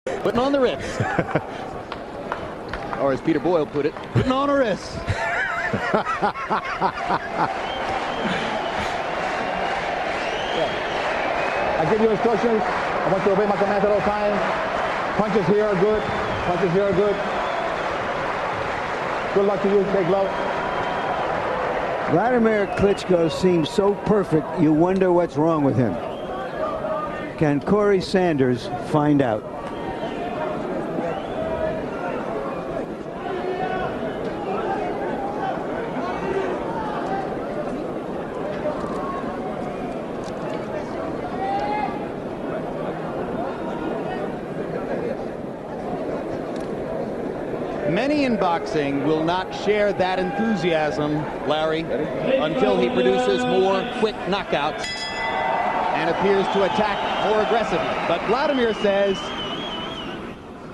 Putting on the wrist. Or as Peter Boyle put it, putting on a wrist. I give you instructions. I want you to obey my commands at all times. Punches here are good. Punches here are good. Good luck to you. Take love. Wladimir Klitschko seems so perfect, you wonder what's wrong with him. Can Corrie Sanders find out? Many in boxing will not share that enthusiasm, Larry, until he produces more quick knockouts and appears to attack more aggressively. But Wladimir says,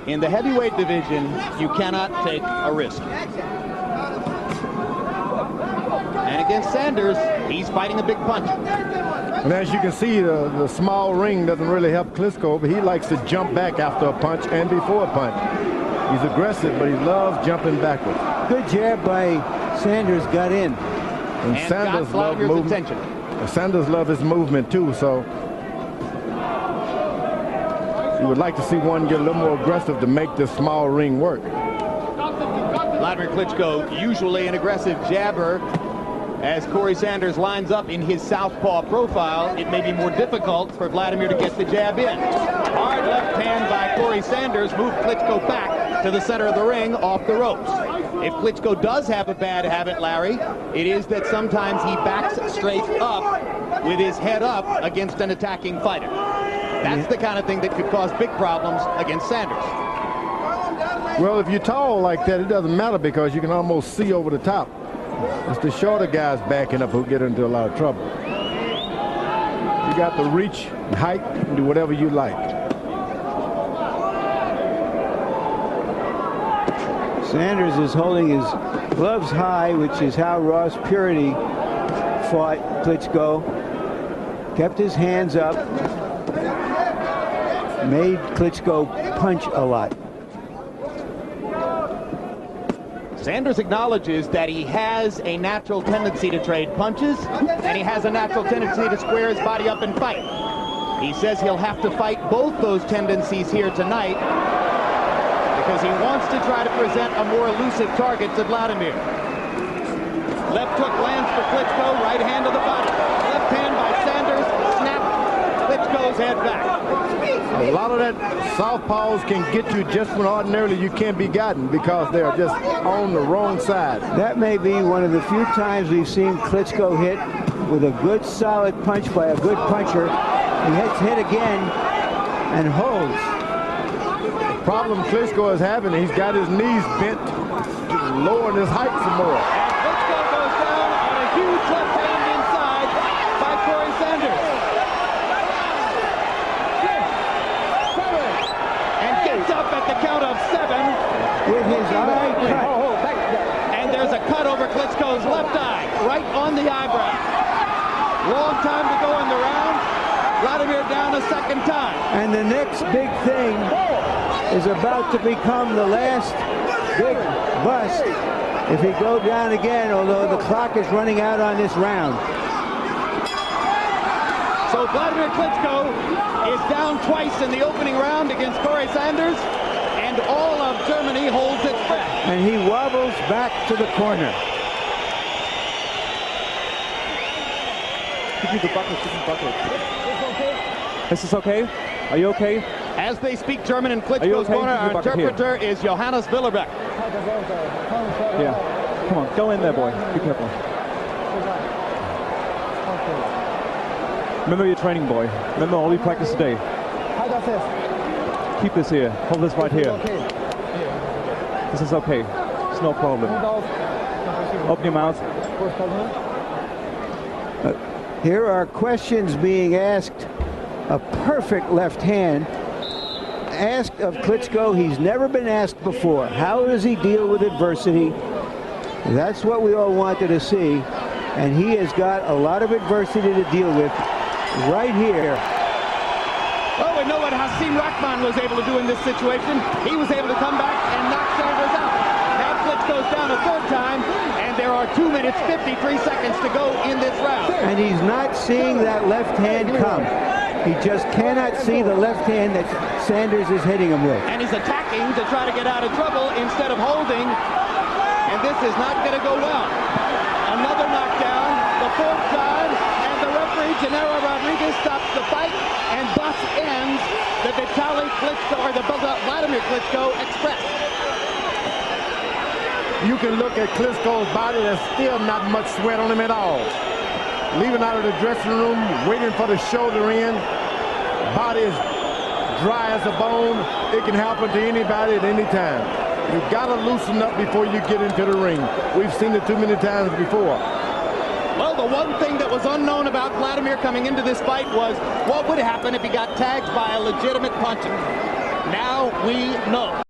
in the heavyweight division, you cannot take a risk. And against Sanders, he's fighting a big punch. And as you can see, the small ring doesn't really help Klitschko, but he likes to jump back after a punch and before a punch. He's aggressive, but he loves jumping backwards. Good jab by Sanders, got in. And Sanders loves movement. Sanders loves his movement too, so you would like to see one get a little more aggressive to make this small ring work. Wladimir Klitschko, usually an aggressive jabber. As Corrie Sanders lines up in his southpaw profile, it may be more difficult for Wladimir to get the jab in. Hard left hand by Corrie Sanders moved Klitschko back to the center of the ring off the ropes. If Klitschko does have a bad habit, Larry, it is that sometimes he backs straight up with his head up against an attacking fighter. That's the kind of thing that could cause big problems against Sanders. Well, if you're tall like that, it doesn't matter because you can almost see over the top. It's the shorter guys backing up who get into a lot of trouble. You got the reach and height, and do whatever you like. Sanders is holding his gloves high, which is how Ross Purity fought Klitschko. Kept his hands up. Made Klitschko punch a lot. Sanders acknowledges that he has a natural tendency to trade punches, and he has a natural tendency to square his body up and fight. He says he'll have to fight both those tendencies here tonight because he wants to try to present a more elusive target to Wladimir. Left hook lands for Klitschko, right hand to the body. Left hand by Sanders, snapped Klitschko's head back. A lot of that southpaws can get you just when ordinarily you can't be gotten because they are just on the wrong side. That may be one of the few times we've seen Klitschko hit with a good solid punch by a good puncher. He gets hit again and holds. The problem Klitschko is having, he's got his knees bent to lower his height some more. And Klitschko goes down on a huge left hand inside by Corrie Sanders. Up at the count of 7 with his eye cut. And there's a cut over Klitschko's left eye, right on the eyebrow. Long time to go in the round. Wladimir down a second time. And the next big thing is about to become the last big bust if he go down again, although the clock is running out on this round. So Wladimir Klitschko is down twice in the opening round against Corrie Sanders, and all of Germany holds its breath. And he wobbles back to the corner. Is this okay? Are you okay? As they speak German in Klitschko's corner, our interpreter is Johannes Willerbeck. Yeah. Come on, go in there, boy. Be careful. Remember your training, boy. Remember all you practiced today. Keep this here. Hold this right here. This is okay. It's no problem. Open your mouth. Here are questions being asked. A perfect left hand asked of Klitschko. He's never been asked before. How does he deal with adversity? That's what we all wanted to see. And he has got a lot of adversity to deal with right here. Oh, and no what Hasim Rahman was able to do in this situation. He was able to come back and knock Sanders out. Now Klitschko's down a third time, and there are 2 minutes, 53 seconds to go in this round. And he's not seeing that left hand come. He just cannot see the left hand that Sanders is hitting him with. And he's attacking to try to get out of trouble instead of holding. And this is not going to go well. Another knockdown, the fourth time, and the referee, Gennaro Rodriguez, stops the fight, and thus ends the Vitaly Klitschko, or the Wladimir Klitschko Express. You can look at Klitschko's body. There's still not much sweat on him at all. Leaving out of the dressing room, waiting for the shoulder in. Body is dry as a bone. It can happen to anybody at any time. You got to loosen up before you get into the ring. We've seen it too many times before. Well, the one thing that was unknown about Wladimir coming into this fight was what would happen if he got tagged by a legitimate puncher. Now we know.